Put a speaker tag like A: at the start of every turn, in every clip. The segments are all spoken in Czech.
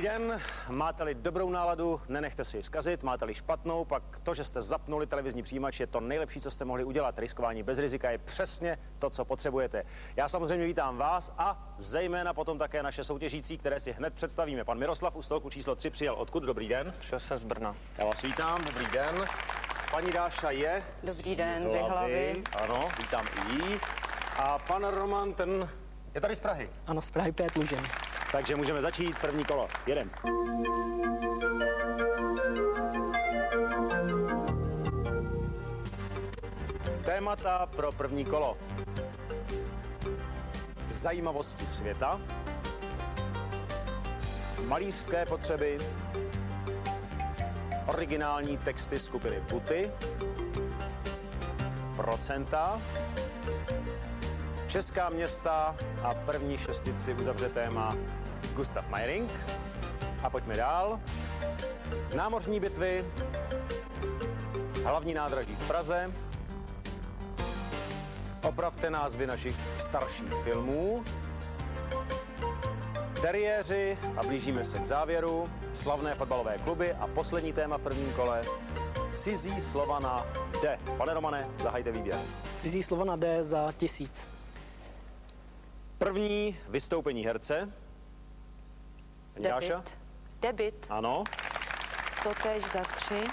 A: Dobrý den, máte-li dobrou náladu, nenechte si ji zkazit, máte-li špatnou, pak to, že jste zapnuli televizní přijímač, je to nejlepší, co jste mohli udělat. Riskování bez rizika je přesně to, co potřebujete. Já samozřejmě vítám vás a zejména potom také naše soutěžící, které si hned představíme. Pan Miroslav u stolku číslo 3 přijel odkud? Dobrý den.
B: Přijel jsem z Brna.
A: Já vás vítám, dobrý den. Paní Dáša je
C: Dobrý den, z Jihlavy.
A: Ano, vítám i jí. A pan Roman, ten je tady z Prahy.
D: Ano, z Prahy 5 Lužin.
A: Takže můžeme začít první kolo. Jedem. Témata pro první kolo. Zajímavosti světa, malířské potřeby, originální texty skupiny Puty, procenta, česká města a první šestici uzavře téma Gustav Mayring. A pojďme dál. Námořní bitvy, hlavní nádraží v Praze, opravte názvy našich starších filmů, teriéři a blížíme se k závěru, slavné fotbalové kluby a poslední téma v prvním kole, cizí slova na D. Pane Romane, zahajte výběr.
D: Cizí slova na D za 1000.
A: První vystoupení herce. Dáša?
C: Debit.
A: Ano.
C: Totéž za 3.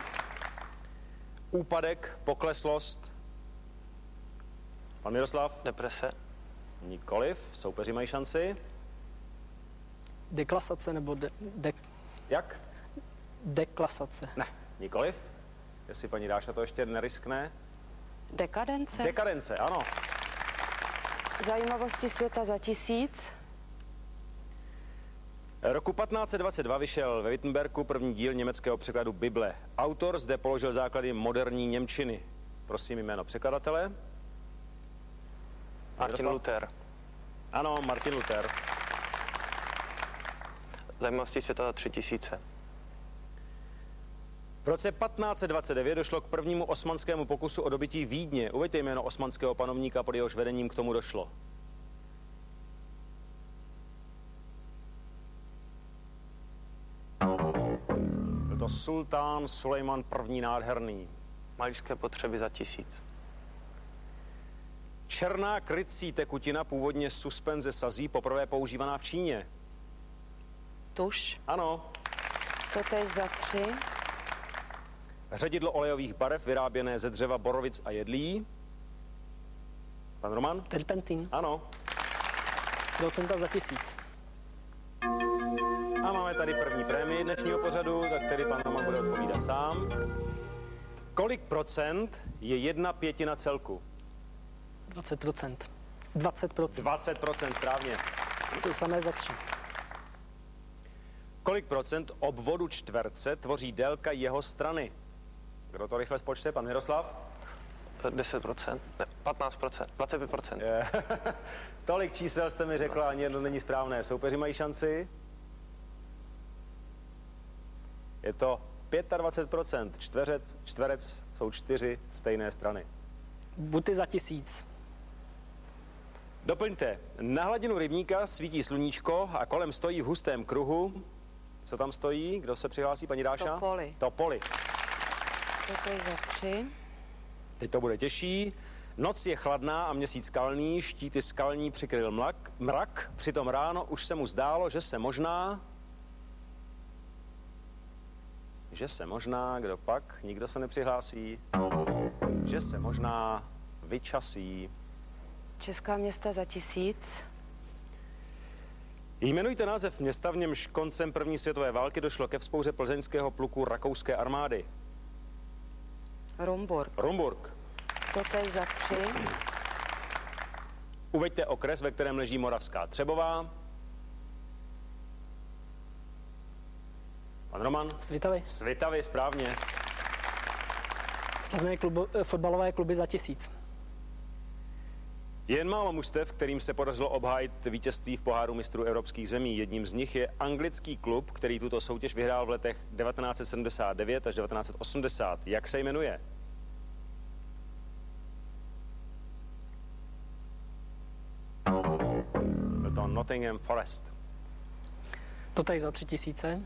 A: Úpadek, pokleslost. Pan Miroslav?
B: Deprese.
A: Nikoliv, soupeři mají šanci.
D: Deklasace nebo
A: Jak?
D: deklasace.
A: Ne, nikoliv. Jestli paní Dáša to ještě neriskne.
C: Dekadence.
A: Dekadence, ano.
C: Zajímavosti světa za 1000.
A: Roku 1522 vyšel ve Wittenbergu první díl německého překladu Bible. Autor zde položil základy moderní němčiny. Prosím jméno překladatele.
B: Martin Luther.
A: Ano, Martin Luther.
B: Zajímavosti světa za 3000.
A: V roce 1529 došlo k prvnímu osmanskému pokusu o dobytí Vídně. Uveďte jméno osmanského panovníka, pod jehož vedením k tomu došlo. Byl to sultán Sulejman I. Nádherný.
B: Malířské potřeby za 1000.
A: Černá krycí tekutina, původně suspenze sazí, poprvé používaná v Číně.
C: Tuš.
A: Ano.
C: Totéž za 3.
A: Ředidlo olejových barev vyráběné ze dřeva borovic a jedlí. Pan Roman?
D: Terpentin.
A: Ano.
D: Procenta za 1000.
A: A máme tady první prémii dnešního pořadu, tak tedy pan Roman bude odpovídat sám. Kolik procent je 1/5 celku?
D: 20%. 20%.
A: 20%, správně.
D: To samé za 3.
A: Kolik procent obvodu čtverce tvoří délka jeho strany? Kdo to rychle spočte? Pan Miroslav?
B: 10%. Ne, 15%. 25%.
A: Tolik čísel jste mi řekla, ani jedno není správné. Soupeři mají šanci? Je to 25%. Čtverec jsou 4 stejné strany.
D: Buty za 1000.
A: Doplňte. Na hladinu rybníka svítí sluníčko a kolem stojí v hustém kruhu. Co tam stojí? Kdo se přihlásí, paní Dáša?
C: Topoly.
A: Topoly.
C: Totéž za 3.
A: Teď to bude těžší. Noc je chladná a měsíc skalný, štíty skalní přikryl mrak. Přitom ráno už se mu zdálo, že se možná, kdo pak? Nikdo se nepřihlásí. Že se možná vyčasí.
C: Česká města za 1000.
A: Jmenujte název města, v němž koncem první světové války došlo ke vzpouře plzeňského pluku rakouské armády.
C: Rumburk.
A: Rumburk.
C: Totéž za 3.
A: Uveďte okres, ve kterém leží Moravská Třebová. Pan Roman?
D: Svitavy.
A: Svitavy, správně.
D: Slavné fotbalové kluby za 1000.
A: Jen málo mužstev, kterým se podařilo obhájit vítězství v poháru mistrů evropských zemí. Jedním z nich je anglický klub, který tuto soutěž vyhrál v letech 1979 až 1980. Jak se jmenuje? Byl to Nottingham Forest.
D: Totéž za 3000.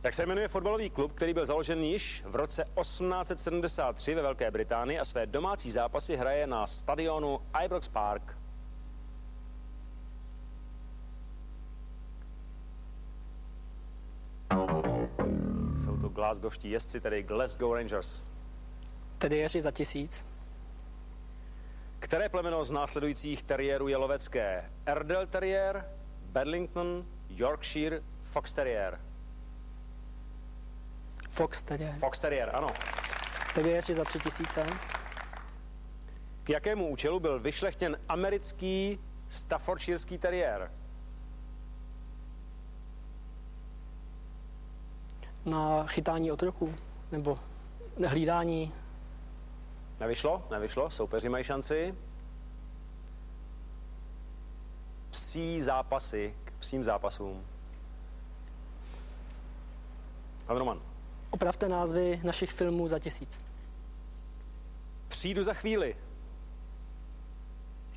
A: Jak se jmenuje fotbalový klub, který byl založen již v roce 1873 ve Velké Británii a své domácí zápasy hraje na stadionu Ibrox Park? Jsou to glasgowští jezdci, tedy Glasgow Rangers.
D: Teriéři za 1000.
A: Které plemeno z následujících teriérů je lovecké? Airedale Terrier, Bedlington, Yorkshire, Fox Terrier.
D: Fox Terrier.
A: Fox Terrier, ano.
D: Teriéři za 3000.
A: K jakému účelu byl vyšlechtěn americký Staffordshireský Terrier?
D: Na chytání otroků. Nebo hlídání.
A: Nevyšlo, nevyšlo, soupeři mají šanci. Psí zápasy, k psím zápasům. Pan Roman.
D: Opravte názvy našich filmů za 1000.
A: Přijdu za chvíli.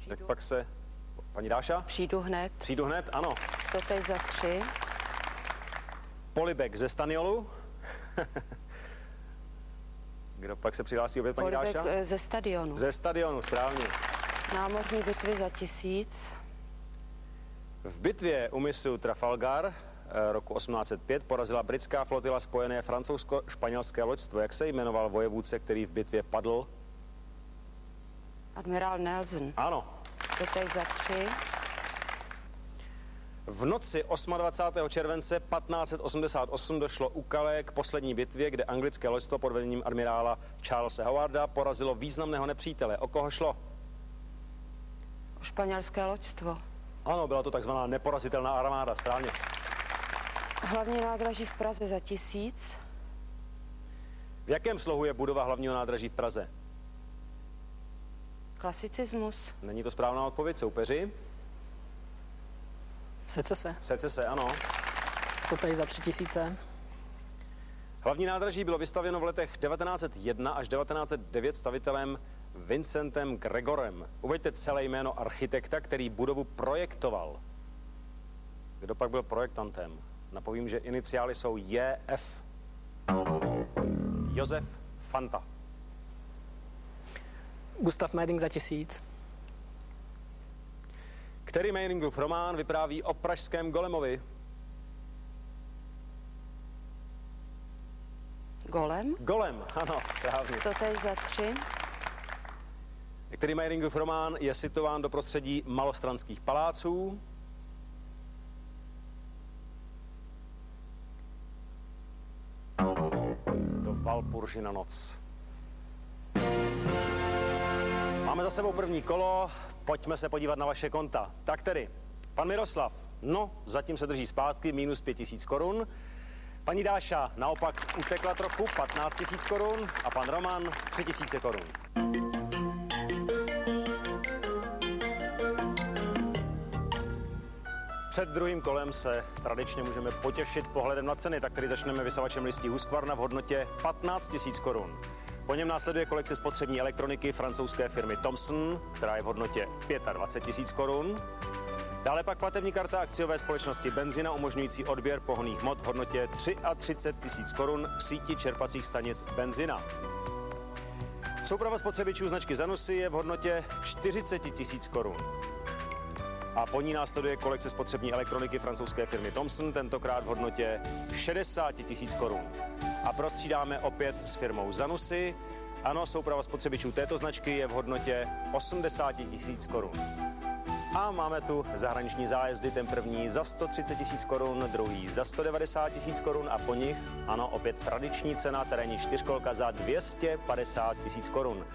A: Tak pak se... Paní Dáša?
C: Přijdu hned.
A: Přijdu hned, ano.
C: Totéž za 3.
A: Polibek ze Staniolu. Kdo pak se přihlásí opět, paní
C: Polibek
A: Dáša?
C: ze stadionu.
A: Ze stadionu, správně.
C: Námořní bitvy za 1000.
A: V bitvě u mysu Trafalgar roku 1805 porazila britská flotila spojené francouzsko-španělské loďstvo. Jak se jmenoval vojevůdce, který v bitvě padl?
C: Admirál Nelson.
A: Ano.
C: Totéž za 3.
A: V noci 28. července 1588 došlo u Calais k poslední bitvě, kde anglické loďstvo pod vedením admirála Charlesa Howarda porazilo významného nepřítele. O koho šlo?
C: O španělské loďstvo.
A: Ano, byla to takzvaná neporazitelná armáda, správně.
C: Hlavní nádraží v Praze za 1000.
A: V jakém slohu je budova hlavního nádraží v Praze?
C: Klasicismus.
A: Není to správná odpověď, soupeři?
D: Secese.
A: Secese, ano.
D: Totéž za 3000.
A: Hlavní nádraží bylo vystavěno v letech 1901 až 1909 stavitelem Vincentem Gregorem. Uveďte celé jméno architekta, který budovu projektoval. Kdo pak byl projektantem? Napovím, že iniciály jsou JF. Josef Fanta.
D: Gustav Méding za 1000.
A: Který Meiningův román vypráví o pražském golemovi?
C: Golem.
A: Golem, ano, správně.
C: Totéž za 3.
A: Který Meiningův román je situován do prostředí malostranských paláců? To Valpuržina noc. Máme za sebou první kolo, pojďme se podívat na vaše konta. Tak tedy, pan Miroslav, no, zatím se drží zpátky, minus 5000 korun. Paní Dáša naopak utekla trochu, 15 000 korun a pan Roman 3000 korun. Před druhým kolem se tradičně můžeme potěšit pohledem na ceny, tak tedy začneme vysavačem listí Husqvarna v hodnotě 15 000 korun. Po něm následuje kolekce spotřební elektroniky francouzské firmy Thomson, která je v hodnotě 25 000 korun. Dále pak platební karta akciové společnosti Benzina umožňující odběr pohonných hmot v hodnotě 33 000 korun v síti čerpacích stanic Benzina. Souprava spotřebičů značky Zanussi je v hodnotě 40 000 korun. A po ní následuje kolekce spotřební elektroniky francouzské firmy Thomson, tentokrát v hodnotě 60 000 korun. A prostřídáme opět s firmou Zanussi. Ano, souprava spotřebičů této značky je v hodnotě 80 000 korun. A máme tu zahraniční zájezdy, ten první za 130 000 korun, druhý za 190 000 korun a po nich, ano, opět tradiční cena, terénní čtyřkolka za 250 000 korun.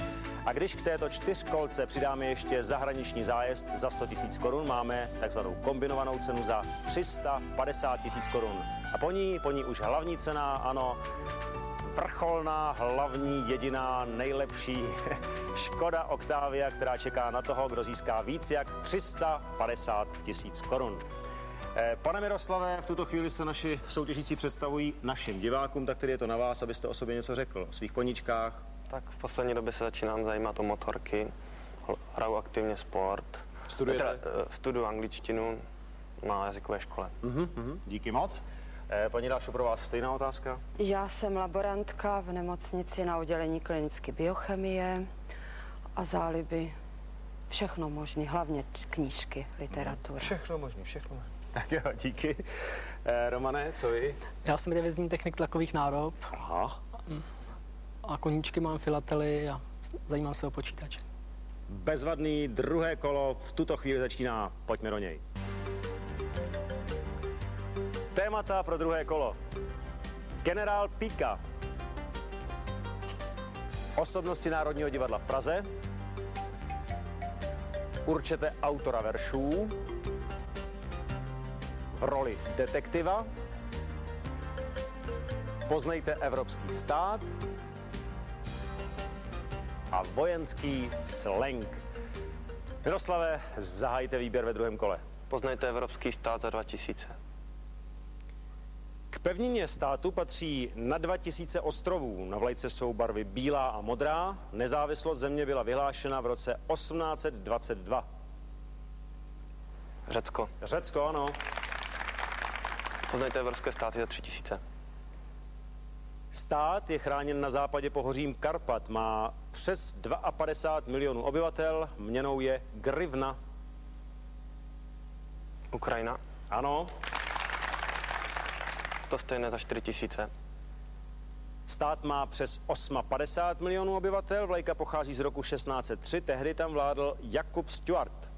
A: A když k této čtyřkolce přidáme ještě zahraniční zájezd za 100 000 korun, máme takzvanou kombinovanou cenu za 350 000 korun. A po ní už hlavní cena, ano, vrcholná, hlavní, jediná, nejlepší Škoda Octavia, která čeká na toho, kdo získá víc jak 350 000 korun. Pane Miroslave, v tuto chvíli se naši soutěžící představují našim divákům, tak tedy je to na vás, abyste o sobě něco řekl, o svých koníčkách.
B: Tak v poslední době se začínám zajímat o motorky, hraju aktivně sport.
A: Studujete?
B: Studuju angličtinu, na jazykové škole.
A: Díky moc. Paní Dášo, pro vás stejná otázka?
C: Já jsem laborantka v nemocnici na oddělení klinické biochemie a záliby všechno možné, hlavně knížky, literatura.
A: Všechno možný, všechno možný. Tak jo, díky. Romane, co vy?
D: Já jsem revizní technik tlakových nádob
A: Aha.
D: a koníčky mám filately a zajímám se o počítače.
A: Bezvadný druhé kolo v tuto chvíli začíná. Pojďme do něj. Témata pro druhé kolo. Generál Píka. Osobnosti Národního divadla v Praze. Určete autora veršů. V roli detektiva. Poznejte evropský stát. A vojenský slang. Miroslave, zahájte výběr ve druhém kole.
B: Poznejte evropský stát za 2000.
A: K pevnině státu patří na 2000 ostrovů. Na vlajce jsou barvy bílá a modrá. Nezávislost země byla vyhlášena v roce 1822.
B: Řecko.
A: Řecko, ano.
B: Poznejte evropské státy za 3000.
A: Stát je chráněn na západě pohořím Karpat. Má přes 52 milionů obyvatel. Měnou je grivna.
B: Ukrajina.
A: Ano.
B: To stejné za 4000.
A: Stát má přes 58 milionů obyvatel. Vlajka pochází z roku 1603. Tehdy tam vládl Jakub Stuart.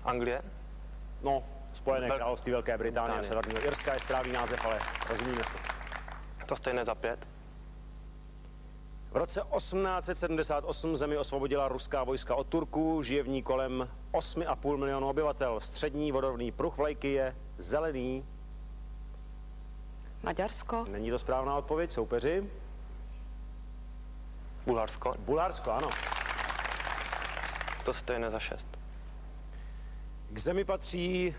B: Anglie.
A: No, Spojené království Velké Británie a Severního Irska je správný název, ale rozumíme si.
B: To stejné za 5.
A: V roce 1878 zemi osvobodila ruská vojska od Turků. Žije v ní kolem 8,5 milionů obyvatel. Střední vodorovný pruh vlajky je zelený.
C: Maďarsko.
A: Není to správná odpověď, soupeři?
B: Bulharsko.
A: Bulharsko, ano.
B: To stejné za 6.
A: K zemi patří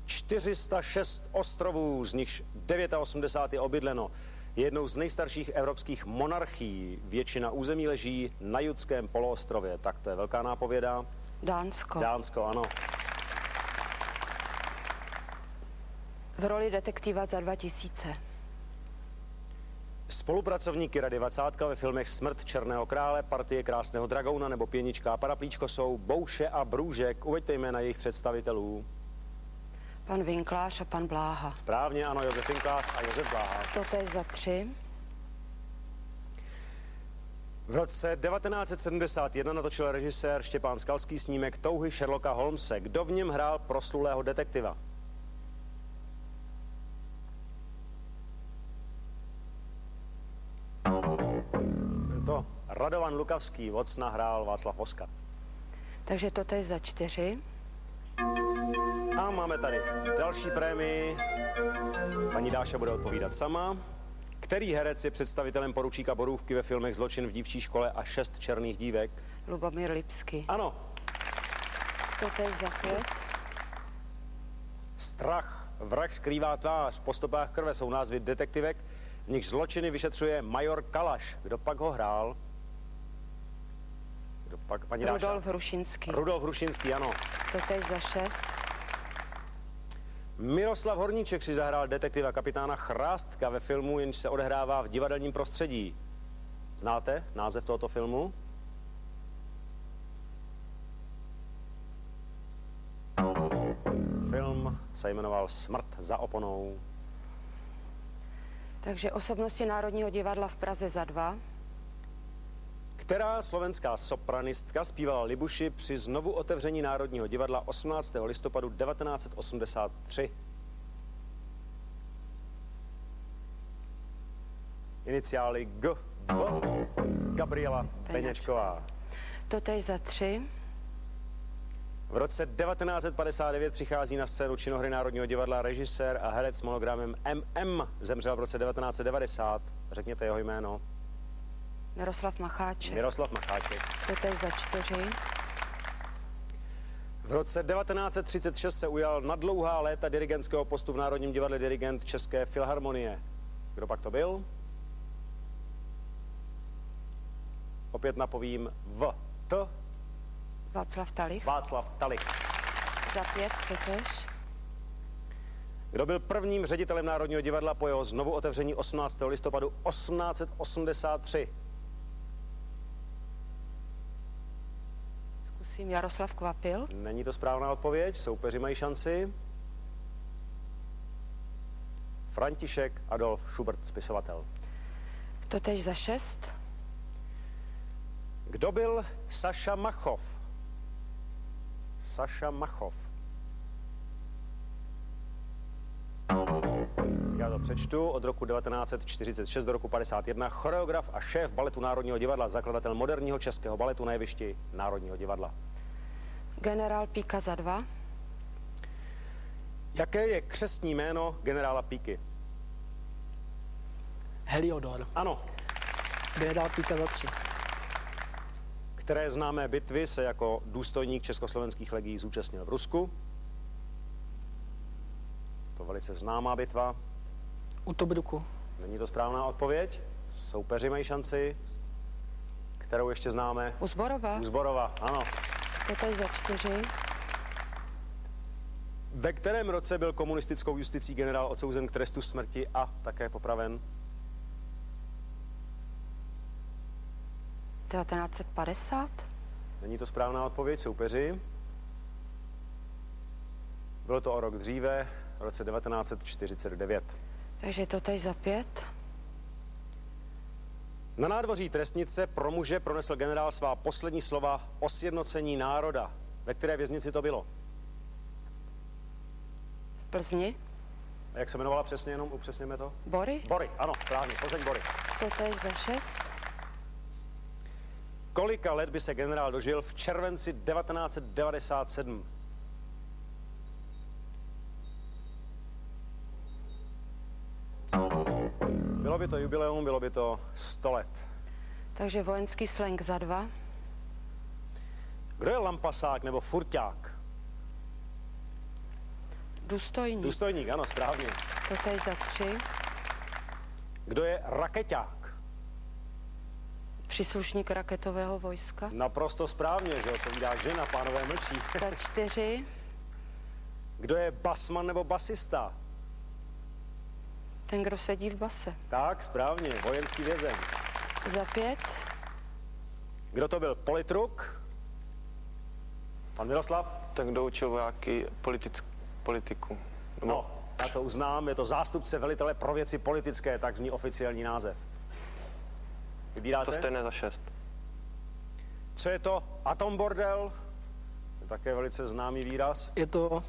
A: 406 ostrovů, z nichž 89 je obydleno. Je jednou z nejstarších evropských monarchií. Většina území leží na Judském poloostrově. Tak to je velká nápověda.
C: Dánsko.
A: Dánsko, ano.
C: V roli detektiva za 2000.
A: Spolupracovníky Rady Vacátka ve filmech Smrt černého krále, Partie krásného dragouna nebo Pěnička a Paraplíčko jsou Bouše a Brůžek. Uveďte jména jejich představitelů.
C: Pan Vinklář a pan Bláha.
A: Správně, ano, Josef Vinklář a Josef Bláha.
C: Totéž za 3.
A: V roce 1971 natočil režisér Štěpán Skalský snímek Touhy Sherlocka Holmese. Kdo v něm hrál proslulého detektiva? Byl to Radovan Lukavský, Vocna hrál Václav Voska.
C: Takže totéž za 4.
A: A máme tady další prémii. Paní Dáša bude odpovídat sama. Který herec je představitelem poručíka Borůvky ve filmech Zločin v dívčí škole a 6 černých dívek?
C: Lubomír Lipský.
A: Ano.
C: Totéž za 5.
A: Strach, vrah skrývá tvář, po stopách krve jsou názvy detektivek, v nichž zločiny vyšetřuje major Kalaš. Kdo pak ho hrál? Kdo pak, paní Dáša?
C: Rudolf Hrušinský.
A: Rudolf Hrušinský, ano.
C: Totéž za 6.
A: Miroslav Horníček si zahrál detektiva kapitána Chrástka ve filmu, jenž se odehrává v divadelním prostředí. Znáte název tohoto filmu? Film se jmenoval Smrt za oponou.
C: Takže osobnosti Národního divadla v Praze za 2.
A: Která slovenská sopranistka zpívala Libuši při znovu otevření Národního divadla 18. listopadu 1983? Iniciály G. Gabriela Peněčková.
C: Totéž za 3.
A: V roce 1959 přichází na scénu činohry Národního divadla režisér a herec s monogramem MM. Zemřel v roce 1990. Řekněte jeho jméno.
C: Miroslav Macháček.
A: Miroslav Macháček.
C: Totéž za 4.
A: V roce 1936 se ujal na dlouhá léta dirigentského postu v Národním divadle dirigent České filharmonie. Kdo pak to byl? Opět napovím
C: Václav Talich.
A: Václav Talich.
C: Za 5 totéž.
A: Kdo byl prvním ředitelem Národního divadla po jeho znovu otevření 18. listopadu 1883?
C: Zkusím Jaroslav Kvapil.
A: Není to správná odpověď, soupeři mají šanci. František Adolf Schubert, spisovatel.
C: Totež za 6.
A: Kdo byl Saša Machov? Saša Machov. Já to přečtu. Od roku 1946 do roku 51 choreograf a šéf baletu Národního divadla, zakladatel moderního českého baletu na jevišti Národního divadla.
C: Generál Píka za 2.
A: Jaké je křestní jméno generála Píky?
D: Heliodor.
A: Ano.
D: Generál Píka za 3.
A: Které známé bitvy se jako důstojník československých legií zúčastnil v Rusku? To velice známá bitva.
D: U Tobruku.
A: Není to správná odpověď. Soupeři mají šanci. Kterou ještě známe?
C: U Zborova.
A: U Zborova, ano.
C: Totež za 4.
A: Ve kterém roce byl komunistickou justicí generál odsouzen k trestu smrti a také popraven?
C: 1950.
A: Není to správná odpověď, soupeři. Bylo to o rok dříve, v roce 1949.
C: Takže totež za 5.
A: Na nádvoří Trestnice pro muže pronesl generál svá poslední slova o sjednocení národa. Ve které věznici to bylo?
C: V Plzni.
A: A jak se jmenovala přesně, jenom upřesněme to?
C: Bory.
A: Bory, ano, správně, Plzeň Bory.
C: Totež za 6.
A: Kolika let by se generál dožil v červenci 1997? Bylo by to jubileum, bylo by to 100 let.
C: Takže vojenský slang za 2.
A: Kdo je lampasák nebo furťák?
C: Důstojník.
A: Důstojník, ano, správně.
C: Totež za 3.
A: Kdo je rakeťák?
C: Příslušník raketového vojska.
A: Naprosto správně, že odpovídá žena, pánové mlčí.
C: Za 4.
A: Kdo je basman nebo basista?
C: Ten, kdo sedí v base.
A: Tak, správně, vojenský vězeň.
C: Za 5.
A: Kdo to byl? Politruk? Pan Miroslav?
B: Tak kdo učil vojáky politiku?
A: No, já to uznám, je to zástupce velitele pro věci politické, tak zní oficiální název. Vybíráte?
B: To stejné za 6.
A: Co je to atombordel? To je také velice známý výraz.
D: Je to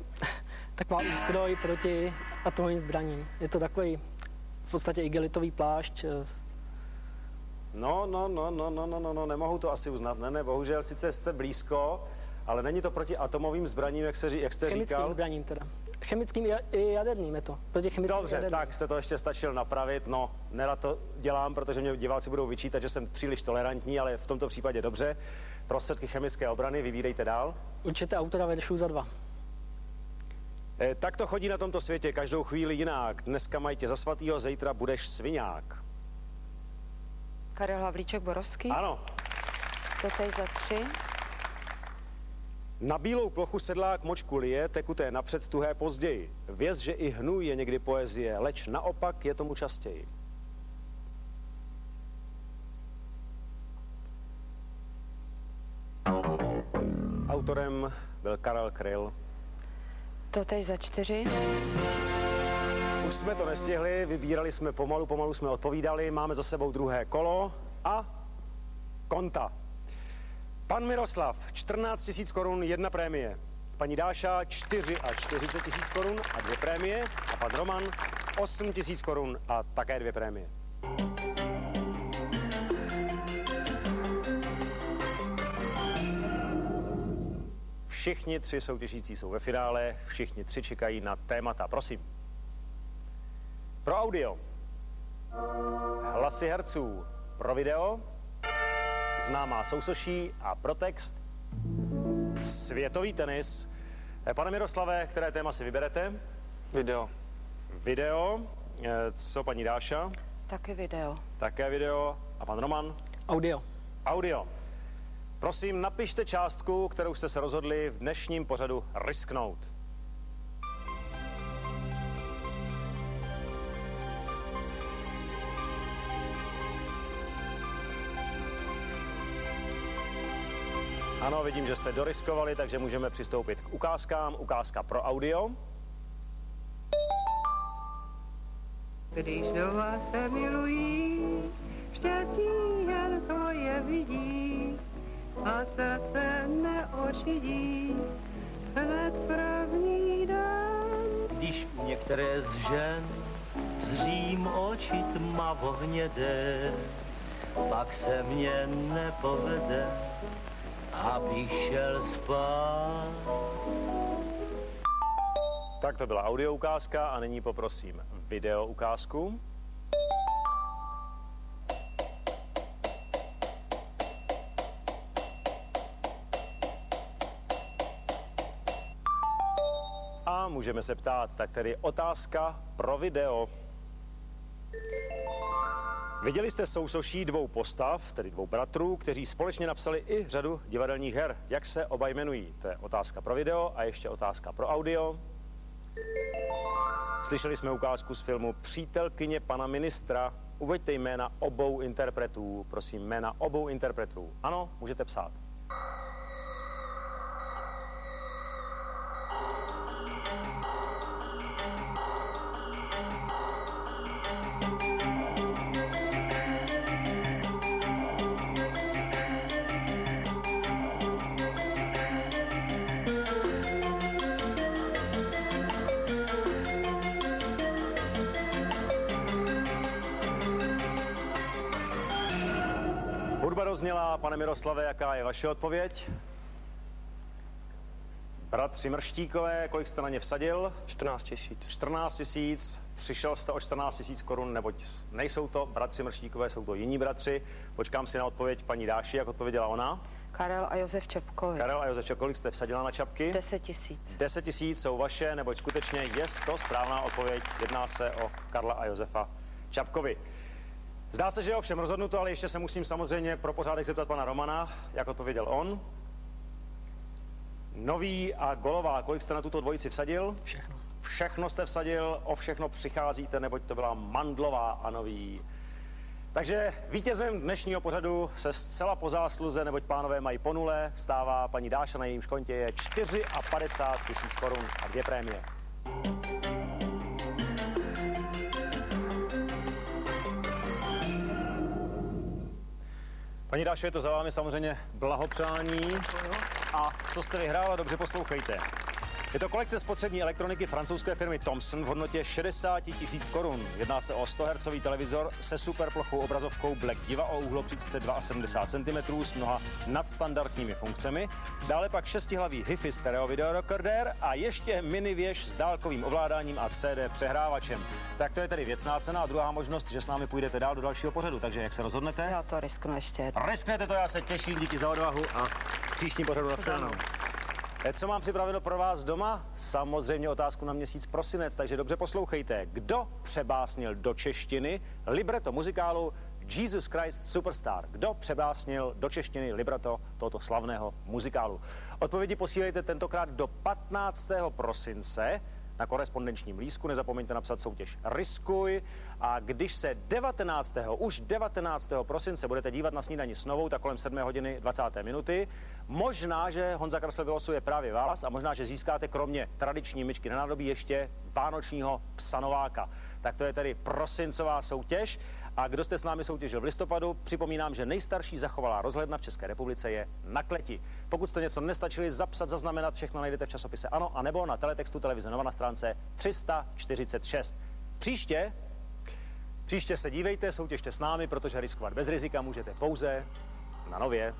D: taková ústroj proti atomovým zbraním. Je to takový v podstatě igelitový plášť.
A: No, nemohu to asi uznat, ne, bohužel, sice jste blízko, ale není to proti atomovým zbraním, jak jste
D: Chemickým
A: říkal.
D: zbraním teda. Chemickým i jaderným je to. Proti chemickým
A: Dobře,
D: jaderným.
A: tak jste to ještě stačil napravit. No, nerad to dělám, protože mě diváci budou vyčítat, že jsem příliš tolerantní, ale v tomto případě dobře. Prostředky chemické obrany, vybírejte dál.
D: Určitě autora veršů za 2.
A: Tak to chodí na tomto světě, každou chvíli jinak. Dneska mají tě za svatýho, zítra budeš sviňák.
C: Karel Havlíček Borovský.
A: Ano.
C: Totež za 3.
A: Na bílou plochu sedlák močku lije, tekuté napřed, tuhé později. Věz, že i hnůj je někdy poezie, leč naopak je tomu častěji. Autorem byl Karel Kryl.
C: Totež za 4.
A: Už jsme to nestihli, vybírali jsme pomalu jsme odpovídali, máme za sebou druhé kolo a konta. Pan Miroslav, 14 000 korun, 1 prémie. Paní Dáša, 44 000 korun a 2 prémie. A pan Roman, 8 000 korun a také 2 prémie. Všichni 3 soutěžící jsou ve finále, všichni 3 čekají na témata. Prosím. Pro audio. Hlasy herců. Pro video. Známá sousoší a pro text. Světový tenis. Pane Miroslave, které téma si vyberete?
B: Video.
A: Video. Co paní Dáša?
C: Taky video.
A: Také video. A pan Roman?
D: Audio.
A: Audio. Prosím, napište částku, kterou jste se rozhodli v dnešním pořadu risknout. Ano, vidím, že jste doriskovali, takže můžeme přistoupit k ukázkám. Ukázka pro audio.
E: Když dva se milují, štěstí jen svoje vidí a srdce neošidí hned první den.
F: Když u některé z žen zřím oči tmavohnědé, pak se mně nepovede, abych šel spát.
A: Tak to byla audio ukázka a nyní poprosím video ukázku. A můžeme se ptát, tak tedy otázka pro video. Viděli jste sousoší dvou postav, tedy dvou bratrů, kteří společně napsali i řadu divadelních her. Jak se oba jmenují? To je otázka pro video a ještě otázka pro audio. Slyšeli jsme ukázku z filmu Přítelkyně pana ministra. Uveďte jména obou interpretů. Prosím, jména obou interpretů. Ano, můžete psát. Hudba rozněla. Pane Miroslave, jaká je vaše odpověď? Bratři Mrštíkové, kolik jste na ně vsadil?
B: 14 000.
A: 14 000. Přišel jste o 14 000 korun, neboť nejsou to bratři Mrštíkové, jsou to jiní bratři. Počkám si na odpověď paní Dáši, jak odpověděla ona.
C: Karel a Josef Čapkovi.
A: Karel a Josef Čapkovi, kolik jste vsadila na čapky?
C: 10 000.
A: 10 000 jsou vaše, neboť skutečně je to správná odpověď. Jedná se o Karla a Josefa Čapkovi. Zdá se, že je ovšem rozhodnuto, ale ještě se musím samozřejmě pro pořádek zeptat pana Romana, jak odpověděl on. Nový a Golová, kolik jste na tuto dvojici vsadil?
D: Všechno.
A: Všechno jste vsadil, o všechno přicházíte, neboť to byla Mandlová a Nový. Takže vítězem dnešního pořadu se zcela po zásluze, neboť pánové mají po nule, stává paní Dáša, na jejímž kontě je 54 000 korun a 2 prémie. Paní Dášo, je to za vámi samozřejmě blahopřání. A co jste vyhrála, dobře poslouchejte. Je to kolekce spotřební elektroniky francouzské firmy Thomson v hodnotě 60 000 korun. Jedná se o 100 Hz televizor se superplochou obrazovkou Black Diva o úhlopříčce 72 cm s mnoha nadstandardními funkcemi. Dále pak 6hlavý Hi-Fi stereo videorekordér a ještě mini věž s dálkovým ovládáním a CD přehrávačem. Tak to je tedy věcná cena a druhá možnost, že s námi půjdete dál do dalšího pořadu. Takže jak se rozhodnete?
C: Já to risknu ještě jednou.
A: Risknete to, já se těším, díky za odvahu a v příštím pořadu nashledanou. Co mám připraveno pro vás doma? Samozřejmě otázku na měsíc prosinec, takže dobře poslouchejte. Kdo přebásnil do češtiny libreto muzikálu Jesus Christ Superstar? Kdo přebásnil do češtiny libreto tohoto slavného muzikálu? Odpovědi posílejte tentokrát do 15. prosince na korespondenčním lístku. Nezapomeňte napsat soutěž Riskuj. A když se 19. prosince budete dívat na Snídani s Novou, tak kolem 7 hodiny 20 minuty, možná, že Honza Krasl vylosuje právě vás a možná, že získáte kromě tradiční myčky na nádobí ještě vánočního psa Nováka. Tak to je tedy prosincová soutěž. A kdo jste s námi soutěžil v listopadu, připomínám, že nejstarší zachovalá rozhledna v České republice je na Kleti. Pokud jste něco nestačili zapsat, zaznamenat, všechno najdete v časopise Ano, anebo na teletextu televize Nova na stránce 346. Příště se dívejte, soutěžte s námi, protože riskovat bez rizika můžete pouze na Nově.